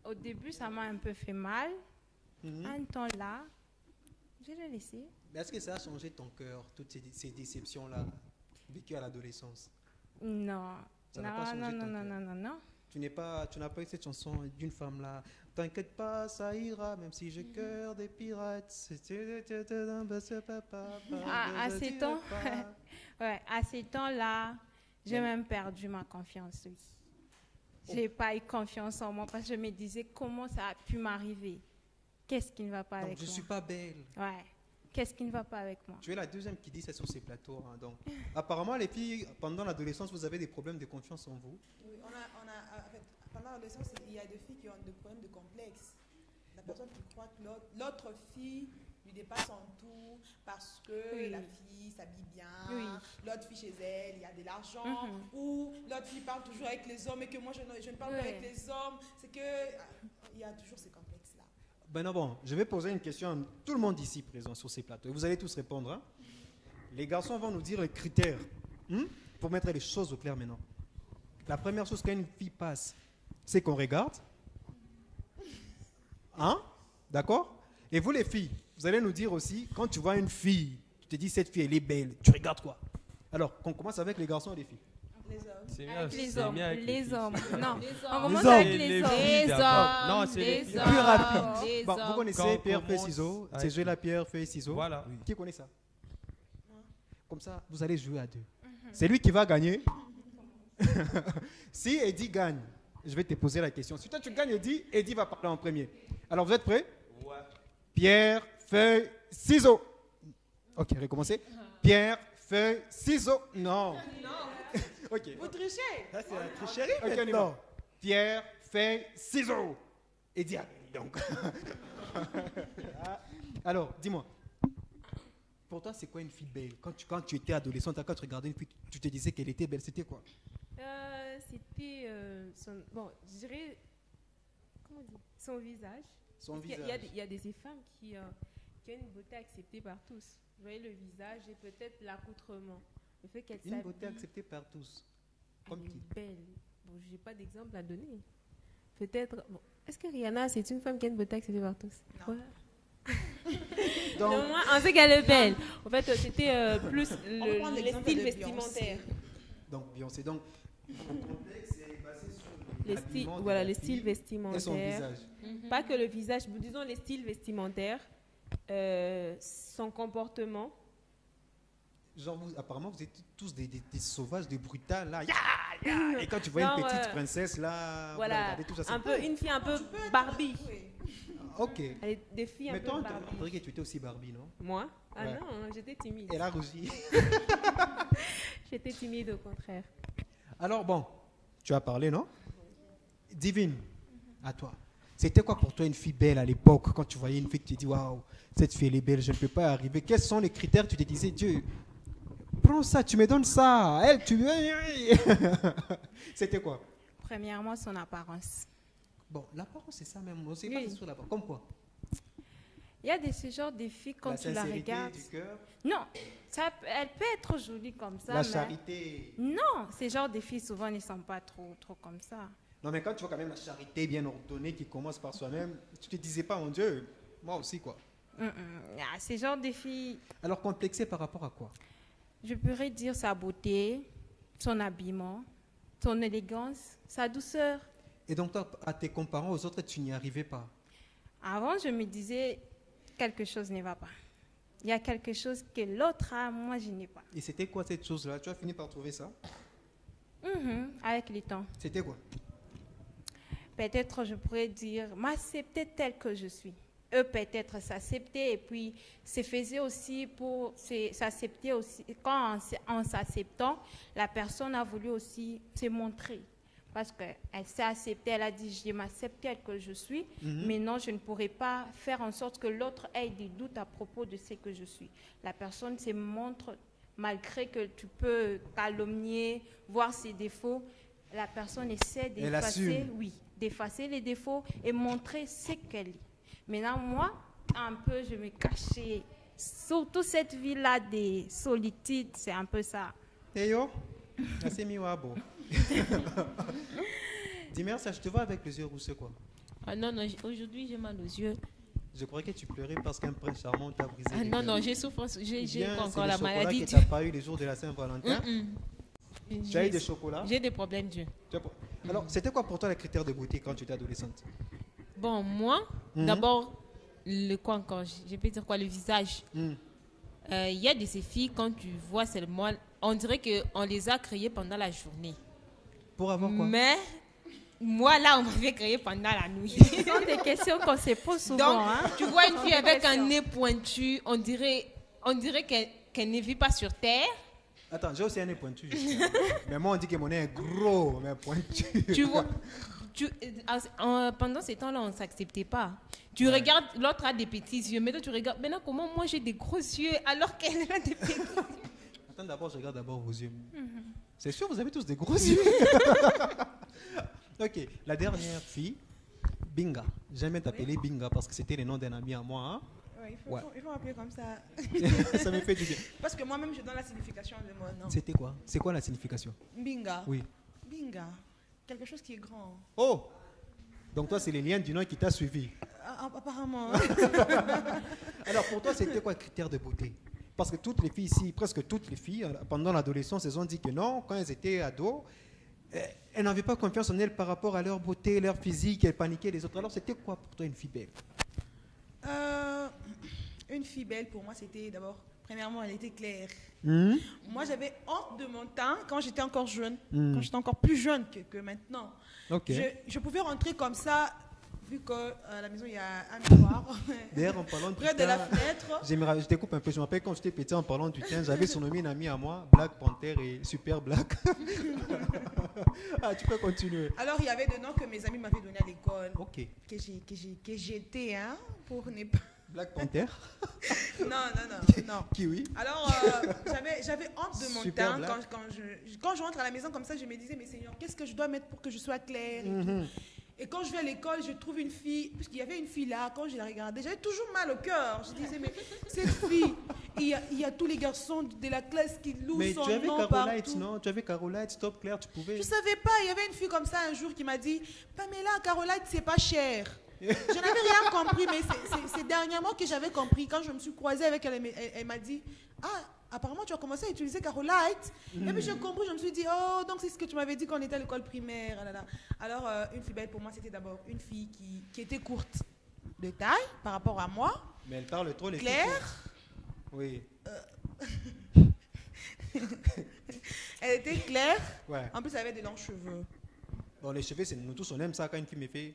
au début, ça m'a un peu fait mal. Un temps là, je l'ai laissé. Mais est-ce que ça a changé ton cœur, toutes ces déceptions-là vécues à l'adolescence? Non. Ça n'a pas changé ton cœur. Non. Tu n'as pas eu cette chanson d'une femme là. T'inquiète pas, ça ira, même si j'ai cœur des pirates. À ces temps, ouais, à ces temps-là, j'ai même perdu ma confiance. Oui. J'ai pas eu confiance en moi parce que je me disais comment ça a pu m'arriver. Qu'est-ce qui ne va pas avec moi? Je suis pas belle. Ouais. Qu'est-ce qui ne va pas avec moi? Tu es la deuxième qui dit ça sur ces plateaux. Hein, donc, apparemment, les filles, pendant l'adolescence, vous avez des problèmes de confiance en vous. Oui, en fait, pendant l'adolescence, il y a des filles qui ont des problèmes de complexe. La personne qui croit que l'autre fille lui dépasse en tout parce que la fille s'habille bien, l'autre fille chez elle, il y a de l'argent, ou l'autre fille parle toujours avec les hommes et que moi je ne parle pas avec les hommes. C'est que il y a toujours ces complexes-là. Ben bon, je vais poser une question à tout le monde ici présent sur ces plateaux. Vous allez tous répondre. Hein? Les garçons vont nous dire les critères pour mettre les choses au clair maintenant. La première chose qu'une fille passe, c'est qu'on regarde. Hein? D'accord? Et vous les filles, vous allez nous dire aussi, quand tu vois une fille, tu te dis cette fille elle est belle, tu regardes quoi? Alors, qu'on commence avec les garçons et les filles. On Les hommes. C'est mieux, Avec c'est les hommes. mieux avec Les filles. hommes. Non, Les on hommes. commence Les avec hommes. les Les hommes. filles, Les d'accord. Non, hommes, c'est les les filles. hommes, Plus rapide. les Bon, vous hommes. connaissez Quand pierre, on feuille, commence ciseaux. C'est avec jouer la pierre, feuille, ciseaux. Voilà. Qui connaît ça? Comme ça, vous allez jouer à deux. C'est lui qui va gagner. Si Eddie gagne, je vais te poser la question. Si toi tu gagnes Eddie va parler en premier. Alors vous êtes prêts? Ouais. Pierre, feuille, ciseaux. Ok, recommencez. Pierre, feuille, ciseaux. Non. Ok. Vous trichez. Ça, c'est la tricherie Ok, on y va. maintenant. Pierre, feuille, ciseaux. Eddie a gagné, donc. Alors, dis-moi. Pour toi, c'est quoi une fille belle? Quand tu étais adolescente, quand tu regardais une fille, tu te disais qu'elle était belle. C'était quoi? C'était bon, je dirais, comment dire, son visage. Son Parce qu'il y a- visage. il y a des femmes qui ont une beauté acceptée par tous. Vous voyez le visage et peut-être l'accoutrement. Le fait qu'elle Une beauté s'habille, acceptée par tous. elle Comme qui? est belle. Bon, j'ai pas d'exemple à donner. Peut-être. Bon, est-ce que Rihanna, c'est une femme qui a une beauté acceptée par tous? Non. Ouais. Donc, Non, moi, on sait qu'elle est belle. En fait, c'était plus On peut prendre les l'exemple styles de vestimentaires. donc Beyoncé. Donc, le contexte est basé sur Les styles, l'habillement de voilà, la les fille styles et son vestimentaires. visage. Pas que le visage, disons les styles vestimentaires, son comportement. Genre, apparemment, vous êtes tous des sauvages, des brutales, là. Et quand tu vois Non, une petite princesse, là, vous la Voilà, regardez tout ça. un peu, une fille un peu Barbie. Ok. Elle est des filles un Mais peu toi, on Barbie. dirait que tu étais aussi Barbie, non? Moi? Ah Ouais. non, j'étais timide. Elle a rougi. J'étais timide au contraire. Alors, bon, tu as parlé, non? Divine, à toi. C'était quoi pour toi une fille belle à l'époque, quand tu voyais une fille, tu te dis, waouh, cette fille, elle est belle, je ne peux pas y arriver. Quels sont les critères que tu te disais, Dieu, prends ça, tu me donnes ça. Elle, tu veux. C'était quoi? Premièrement, son apparence. Bon, l'apparence, c'est ça même. On sait Oui. pas sur l'apparence. Comme quoi? Il y a ce genre de filles, quand La tu la sincérité regardes. du cœur, Non, elle peut être jolie comme ça. la mais charité. non, ces genres de filles, souvent, ne sont pas trop comme ça. Non, mais quand tu vois quand même la charité bien ordonnée qui commence par soi-même, tu te disais pas, mon Dieu, moi aussi, quoi. Ah, ces genres de filles, Alors, complexé par rapport à quoi? je pourrais dire sa beauté, son habillement, son élégance, sa douceur. Et donc, toi, à tes comparants aux autres, tu n'y arrivais pas. Avant, je me disais, quelque chose ne va pas. Il y a quelque chose que l'autre a, moi, je n'ai pas. Et c'était quoi cette chose-là? Tu as fini par trouver ça? Avec le temps. C'était quoi? Peut-être, je pourrais dire, m'accepter tel que je suis. Eux, peut-être, s'accepter et puis se faisaient aussi pour s'accepter aussi. Quand en s'acceptant, la personne a voulu aussi se montrer. Parce qu'elle s'est acceptée, elle a dit, je m'accepte tel que je suis, mais non, je ne pourrais pas faire en sorte que l'autre ait des doutes à propos de ce que je suis. La personne se montre, malgré que tu peux calomnier, voir ses défauts, la personne essaie d'effacer, assume. d'effacer les défauts et montrer ce qu'elle est. Maintenant, moi, un peu, je me cachais. Surtout cette vie-là de solitude, c'est un peu ça. Et yo, c'est miwabo. Dis-moi, ça, je te vois avec les yeux roussés, quoi. Ah non, non, aujourd'hui j'ai mal aux yeux. Je croyais que tu pleurais parce qu'un prince charmant t'a brisé. Ah le non, cœur. non, j'ai souffrance, j'ai Bien, encore c'est la le chocolat maladie. que tu n'as pas eu les jours de la Saint-Valentin. Tu as eu J'ai des chocolats. j'ai des problèmes d'yeux. Alors, c'était quoi pour toi les critères de beauté quand tu étais adolescente? Bon, moi, d'abord, le quoi encore? Je peux dire quoi? Le visage. Il y a de ces filles, quand tu vois seulement, on dirait qu'on les a créées pendant la journée. Pour avoir quoi? Mais moi, là, on m'avait créé pendant la nuit. Ce sont des questions qu'on se pose souvent. Donc, hein. tu vois une fille Des avec un questions. nez pointu, on dirait qu'elle ne vit pas sur Terre. Attends, j'ai aussi un nez pointu. je sais. Mais moi, on dit que mon nez est gros, mais pointu. Tu vois, pendant ces temps-là, on ne s'acceptait pas. Tu regardes, l'autre a des petits yeux, mais toi, tu regardes, maintenant, comment moi j'ai des gros yeux alors qu'elle a des petits yeux? Attends, d'abord, je regarde d'abord vos yeux. C'est sûr, vous avez tous des gros yeux. Ok, la dernière fille, Binga. J'aime t'appeler Binga parce que c'était le nom d'un ami à moi. Hein. Ouais, Ouais. il faut m'appeler comme ça. Ça me fait du bien. Parce que moi-même, je donne la signification de mon nom. C'était quoi? C'est quoi la signification? Binga. Oui. Binga. Quelque chose qui est grand. Oh! Donc toi, c'est les liens du nom qui t'a suivi. Apparemment. Alors pour toi, c'était quoi le critère de beauté? Parce que toutes les filles ici, presque toutes les filles, pendant l'adolescence, elles ont dit que non, quand elles étaient ados, elles n'avaient pas confiance en elles par rapport à leur beauté, leur physique, elles paniquaient les autres. Alors, c'était quoi pour toi une fille belle? Une fille belle, pour moi, c'était d'abord, premièrement, elle était claire. Mhm. Moi, j'avais honte de mon teint quand j'étais encore jeune, Mhm. quand j'étais encore plus jeune que maintenant. Ok. Je pouvais rentrer comme ça, vu qu'à la maison, il y a un miroir D'ailleurs, en parlant du près de la teint, fenêtre. je te coupe un peu. Je me rappelle quand j'étais petit, en parlant du teint, j'avais surnommé une amie à moi, Black Panther et Super Black. Ah, tu peux continuer. Alors, il y avait des noms que mes amis m'avaient donné à l'école, Ok. que j'étais, hein, pour ne pas... Black Panther. Non. Kiwi. Alors, j'avais honte de mon Super teint. black. Quand je rentre à la maison comme ça, je me disais, mais Seigneur, qu'est-ce que je dois mettre pour que je sois claire et tout. Et quand je vais à l'école, je trouve une fille, puisqu'il y avait une fille là, quand je la regardais, j'avais toujours mal au cœur. Je disais, mais cette fille, il y a tous les garçons de la classe qui louent Mais son tu avais nom Carolite, partout. non? Tu avais Carolite, Stop Claire, tu pouvais. Je savais pas, il y avait une fille comme ça un jour qui m'a dit, Pamela, Carolite, c'est pas cher. Je n'avais rien compris, mais c'est dernièrement que j'avais compris. Quand je me suis croisée avec elle, elle m'a dit, ah, apparemment tu as commencé à utiliser Carolite. Et puis j'ai compris, je me suis dit, oh, donc c'est ce que tu m'avais dit quand on était à l'école primaire. Ah là là. Alors, une fille belle pour moi, c'était d'abord une fille qui était courte de taille par rapport à moi. Mais elle parle trop les filles. Claire. Oui. Elle était claire. Ouais. En plus, elle avait de longs cheveux. Bon, les cheveux, c'est nous tous, on aime ça quand une fille me fait.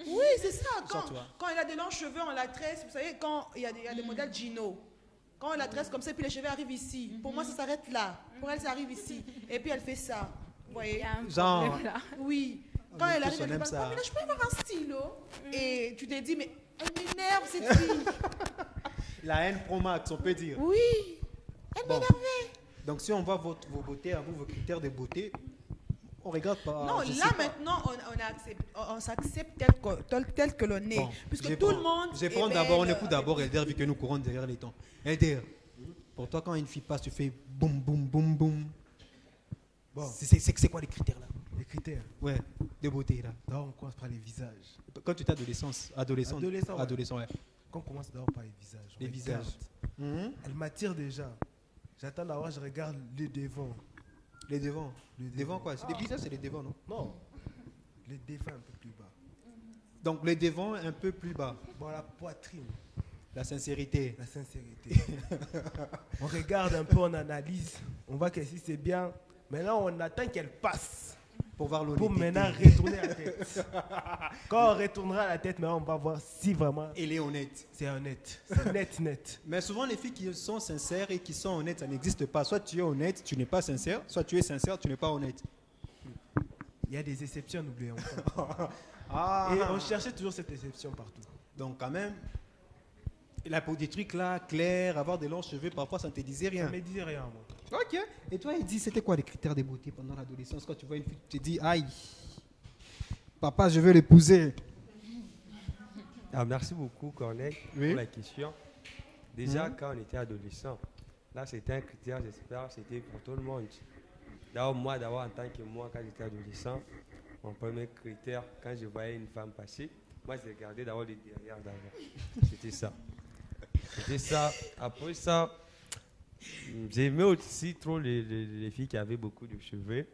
Oui, c'est ça. Sans toi. Quand elle a de longs cheveux, on la tresse. Vous savez, quand il y a des modèles Gino, quand on la tresse comme ça, puis les cheveux arrivent ici. Pour moi, ça s'arrête là. Pour elle, ça arrive ici. Et puis elle fait ça. Vous Il voyez? y a un Genre. problème là. Oui. Ah, Quand nous elle tous, arrive, on elle aime dit, ça. mais là, je peux avoir un stylo. Et tu t'es dit, mais elle m'énerve cette fille. La haine pro max, on peut dire. Oui. Elle Bon. m'énervait. Donc, si on voit vos beautés, à vous, vos critères de beauté, on regarde pas. Non, je sais là pas. maintenant, on s'accepte tel que l'on est. Bon, puisque je tout prends- le monde. Je prends est d'abord, on belle. écoute d'abord Elder, vu que nous courons derrière les temps. Elder, pour toi, quand une fille passe, tu fais boum, boum, boum, boum. Bon, C'est quoi les critères là? les critères. Ouais, de beauté là. D'abord, on commence par les visages. Quand tu étais adolescent, Ouais. ouais. Quand on commence d'abord par les visages. Les on visages. regarde. Mhm. Elle m'attire déjà. J'attends d'avoir, je regarde les devants. Les devants. Les Devant quoi? C'est des visages, c'est les devants, non? Non, les devants un peu plus bas. Donc les devants un peu plus bas. Bon, la poitrine, La sincérité. la sincérité. On regarde un peu, on analyse. On voit que si c'est bien. Maintenant, on attend qu'elle passe. Pour voir Pour l'honnêteté. maintenant retourner la tête. Quand on retournera la tête, maintenant, on va voir si vraiment Elle est honnête. c'est honnête. C'est net, net. Mais souvent, les filles qui sont sincères et qui sont honnêtes, ça n'existe pas. Soit tu es honnête, tu n'es pas sincère. Soit tu es sincère, tu n'es pas honnête. Il y a des exceptions, n'oublions pas. Ah. Et on cherchait toujours cette exception partout. Donc quand même, là, pour des trucs là, clairs, avoir des longs cheveux, parfois ça ne te disait Ça rien. ne me disait rien, moi. Ok. Et toi, il dit, c'était quoi les critères de beauté pendant l'adolescence? Quand tu vois une fille, tu te dis, aïe, papa, je veux l'épouser. Ah, merci beaucoup, Corneille, Oui. pour la question. Déjà, quand on était adolescent, là, c'était un critère, j'espère, c'était pour tout le monde. D'abord, moi, en tant que moi, quand j'étais adolescent, mon premier critère, quand je voyais une femme passer, moi, je regardais d'abord les derrière d'avant. C'était ça. C'était ça. Après ça, j'aimais aussi trop les filles qui avaient beaucoup de cheveux.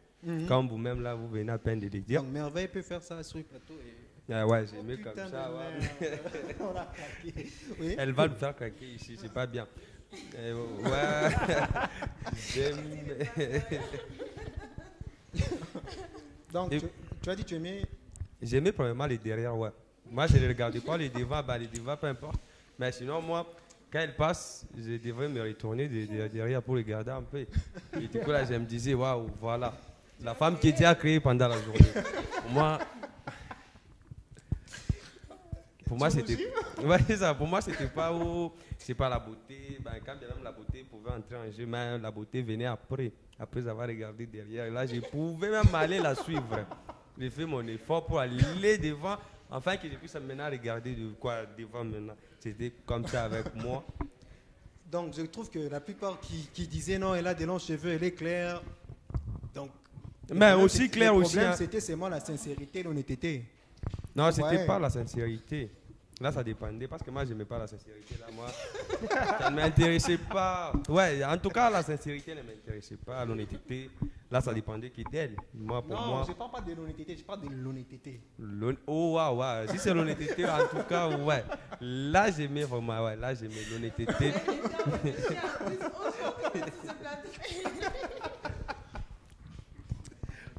Comme vous-même, là, vous venez à peine de le dire. Donc Merveille peut faire ça sur le plateau. Et... Ah ouais, j'aimais Oh, comme putain ça. de Ouais. merde. On l'a craqué. Oui. Elle va me faire craquer ici, c'est pas bien. Ouais. Donc Et- tu as dit tu aimais. J'aimais premièrement les derrière, ouais. Moi, je ne regardais pas les devants, bah, les devants, peu importe. Mais sinon, moi, quand elle passe, je devrais me retourner derrière pour regarder un peu. Et du coup, là, je me disais, waouh, voilà. La femme qui était à créer pendant la journée. Pour moi, c'était. Ouais, c'est ça. Pour moi, c'était pas où. C'est pas la beauté. Ben, quand bien même la beauté pouvait entrer en jeu, mais la beauté venait après. Après avoir regardé derrière. Et là, je pouvais même aller la suivre. J'ai fait mon effort pour aller devant. Enfin, que je puisse maintenant regarder de quoi devant maintenant. C'était comme ça avec moi. Donc je trouve que la plupart qui disaient non, elle a des longs cheveux, elle est claire. Donc. Mais aussi clair le aussi. problème, Hein. c'était seulement la sincérité, l'honnêteté. Non, c'était Ouais. pas la sincérité. Là, ça dépendait parce que moi, je n'aimais pas la sincérité. Là, moi, ça ne m'intéressait pas. Ouais, en tout cas, la sincérité ne m'intéressait pas. L'honnêteté, là, ça dépendait qui d'elle. Moi, pour Non, moi. je ne parle pas de l'honnêteté, je parle de l'honnêteté. Oh, waouh, waouh. Si c'est l'honnêteté, en tout cas, ouais. Là, j'aimais vraiment, ouais. Là, j'aimais l'honnêteté.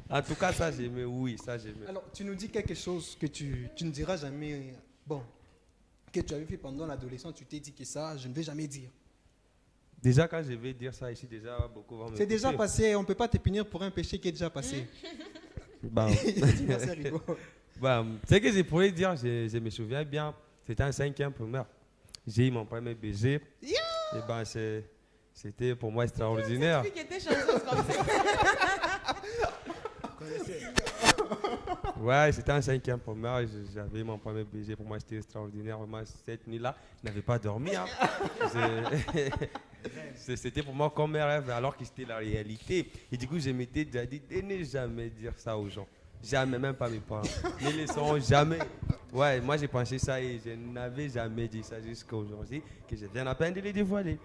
En tout cas, ça, j'aimais, oui, ça, j'aimais. Alors, tu nous dis quelque chose que tu ne diras jamais, bon, que tu avais fait pendant l'adolescence, tu t'es dit que ça, je ne vais jamais dire. Déjà, quand je vais dire ça ici, déjà, beaucoup vont me C'est déjà écouter. passé, on ne peut pas te punir pour un péché qui est déjà passé. Bon. Dis-moi ça, Rigo. Bon, ce que je pourrais dire, je me souviens bien, c'était en 5e primaire. J'ai eu mon premier baiser. Et ben, c'était pour moi extraordinaire. Qui était chanceuse comme ça. Ouais, c'était en 5e primaire. J'avais mon premier baiser. Pour moi, c'était extraordinaire. Vraiment, cette nuit-là, je n'avais pas dormi. Hein. C'était pour moi comme un rêve, alors que c'était la réalité. Et du coup, je m'étais déjà dit de ne jamais dire ça aux gens. Jamais, même pas mes parents. Ne les sauront jamais. Ouais, moi j'ai pensé ça et je n'avais jamais dit ça jusqu'à aujourd'hui, que je viens à peine de les dévoiler.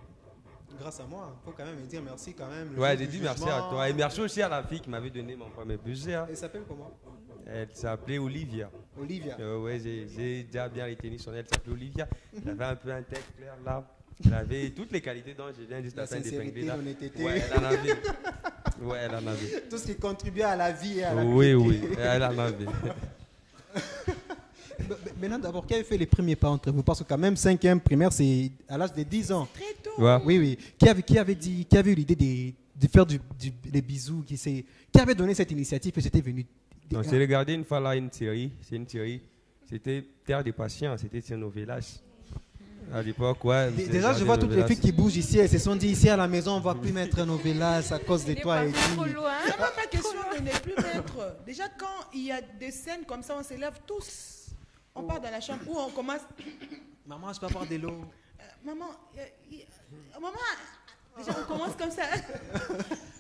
Grâce à moi, il faut quand même me dire merci quand même. Ouais, j'ai dit merci à toi. Et merci aussi à la fille qui m'avait donné mon premier baiser. Hein. Elle s'appelle comment? Elle s'appelait Olivia. Olivia. Ouais, j'ai déjà bien retenu son nom. Elle s'appelait Olivia. Elle avait un peu un teint clair là. Elle avait toutes les qualités dont je viens juste La à peine d'épingler sincérité, là. l'honnêteté. Ouais, elle en avait. Ouais, elle en avait. Tout ce qui contribue à la vie et à la Oui, vie. oui, elle en avait. Maintenant, d'abord, qui avait fait les premiers pas entre vous? Parce que quand même, 5e primaire, c'est à l'âge de 10 ans. Très tôt. Ouais. Oui, oui. Qui avait eu l'idée de faire des bisous? Qui avait donné cette initiative et c'était venu? Donc, j'ai regardé une fois là une série. C'est une série. C'était Terre des patients. C'était sur nos villages. À l'époque, ouais. Déjà, je vois toutes les filles qui bougent ici. Elles se sont dit, ici à la maison, on ne va plus mettre nos villas à cause de toi. Et trop tout. loin. C'est pas question de ne plus mettre. Déjà, quand il y a des scènes comme ça, on s'élève tous. On part dans la chambre où on commence. Maman, je peux avoir de l'eau. Maman, maman. Déjà, on commence comme ça.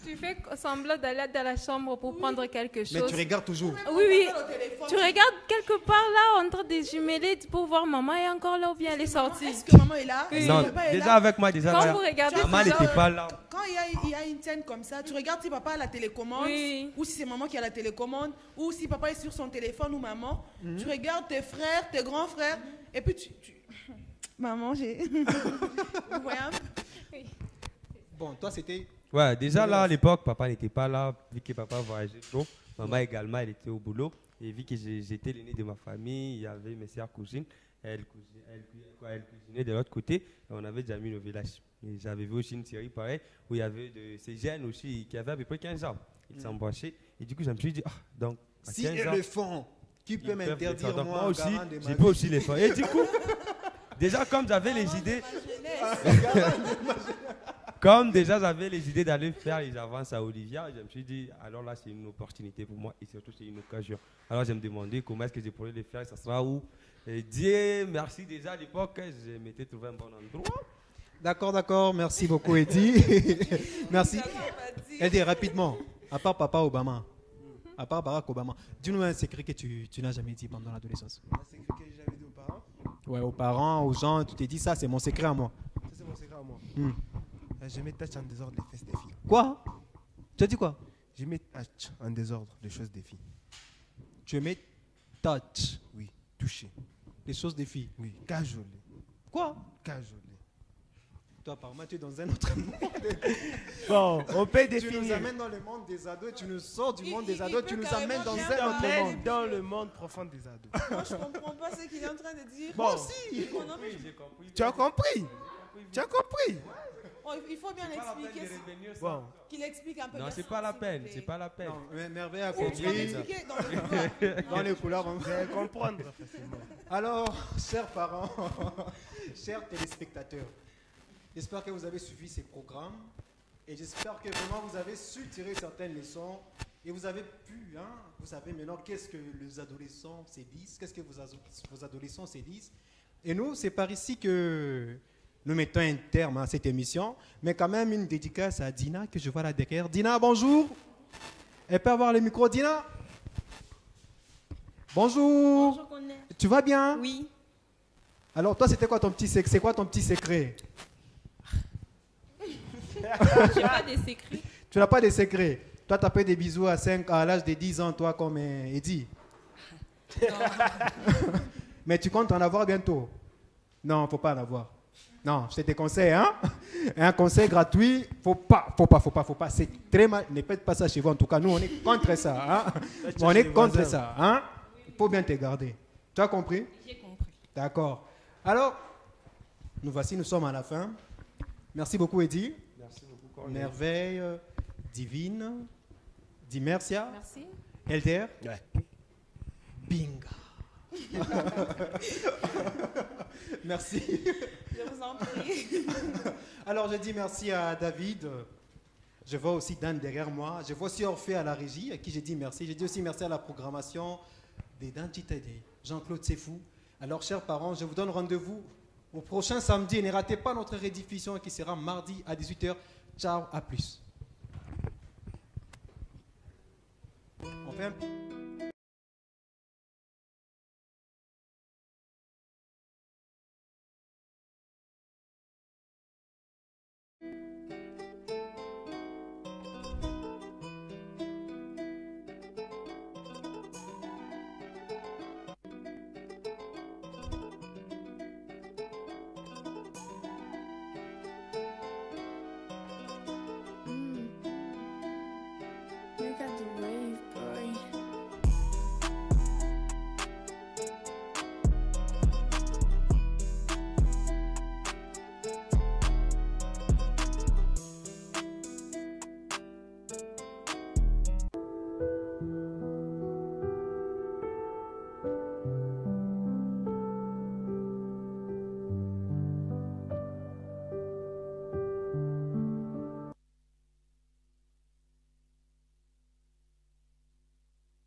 Tu fais semblant d'aller dans la chambre pour prendre quelque chose. Mais tu regardes toujours. Oui, oui. On parle au téléphone. Tu regardes quelque part là, en train de jumeler pour voir maman est encore là ou bien elle est sortie. Est-ce que maman est là? Oui. Est-ce que Non, papa est déjà là? avec moi, déjà Quand là, vous regardez maman déjà- n'était pas là. Quand il y a une scène comme ça, tu regardes si papa a la télécommande, Oui. ou si c'est maman qui a la télécommande, ou si papa est sur son téléphone ou maman. Tu regardes tes frères, tes grands frères, et puis Maman, j'ai... Vous voyez un peu? Bon, toi, c'était... Ouais, déjà là, à l'époque, papa n'était pas là, vu que papa voyageait trop. Maman également, elle était au boulot. Et vu que j'étais l'aîné de ma famille, il y avait mes sœurs cousines. Elle cuisinait de l'autre côté. Et on avait déjà mis nos villages. Et j'avais vu aussi une série pareille où il y avait de ces jeunes aussi qui avaient à peu près 15 ans. Ils s'embrassaient. Et du coup, je me suis dit, ah, donc, à Si 15 elles ans, le font, qui ils peut peuvent le faire. m'interdire, Donc, moi, aussi, garant de ma je vie? peux aussi les faire. Et du coup, déjà, comme j'avais les idées. Comme déjà j'avais les idées d'aller faire les avances à Olivia, je me suis dit, alors là c'est une opportunité pour moi et surtout c'est une occasion. Alors je me demandais comment est-ce que je pourrais les faire, ça sera où. Et Dieu merci déjà à l'époque, je m'étais trouvé un bon endroit. D'accord, merci beaucoup, Eddie. Merci. Eddie, rapidement, à part Papa Obama, à part Barack Obama, dis-nous un secret que tu n'as jamais dit pendant l'adolescence. Un secret que j'avais dit aux parents. Ouais, aux parents, aux gens, tu t'es dit ça, c'est mon secret à moi. Ça, c'est mon secret à moi. Hmm. Je mets touch en désordre les fesses des filles. Quoi? Tu as dit quoi? Je mets touch en désordre les choses des filles. Tu mets touch, Oui, toucher. les choses des filles. Oui, cajoler. Quoi? Cajoler. Toi, apparemment, tu es dans un autre monde. Bon, on peut Tu nous définir. amènes dans le monde des ados, tu nous sors du monde des il ados, peut tu nous carrément amènes dans bien un autre parler. monde. Dans le monde profond des ados. Moi, je comprends pas ce qu'il est en train de dire. Bon, Oh, non, mais tu as compris? Tu as compris? oh, il faut bien expliquer. Bon, Qu'il explique un peu. Non, bien c'est ça, pas la s'il peine, vous plaît. c'est pas la peine. Non, mais Merveille a Tu vas compris. m'expliquer dans le couloir. Dans les couleurs, on vous allez comprendre facilement. Alors, chers parents, chers téléspectateurs, j'espère que vous avez suivi ces programmes et j'espère que vraiment vous avez su tirer certaines leçons et vous avez pu, vous savez maintenant qu'est-ce que les adolescents se disent, qu'est-ce que vos adolescents se disent. Et nous, c'est par ici que nous mettons un terme à cette émission, mais quand même une dédicace à Dina que je vois là derrière. Dina, bonjour. Elle peut avoir le micro, Dina? Bonjour. Bonjour, Connaît. Tu vas bien? Oui. Alors, toi, c'était quoi ton petit secret? C'est quoi ton petit secret? J'ai pas de secret. Tu n'as pas de secret. Toi, tu as fait des bisous à l'âge de 10 ans, toi, comme Eddie. Mais tu comptes en avoir bientôt? Non, il ne faut pas en avoir. Non, je te déconseille, hein? Un conseil gratuit, faut pas. C'est très mal. Ne faites pas ça chez vous. En tout cas, nous, on est contre ça. Hein? On est contre ça. Hein? Il faut bien te garder. Tu as compris? J'ai compris. D'accord. Alors, nous sommes à la fin. Merci beaucoup, Eddie. Merci beaucoup, Corneille. Merveille divine. Dimercia. Merci. Elder. Ouais. Binga. Merci. Je vous en prie. Alors, je dis merci à David. Je vois aussi Dan derrière moi. Je vois aussi Orphée à la régie, à qui j'ai dit merci. Je dis aussi merci à la programmation des Dan Chitade, Jean-Claude Sefou. Alors, chers parents, je vous donne rendez-vous au prochain samedi. Et ne ratez pas notre rediffusion qui sera mardi à 18h. Ciao, à plus. On fait un...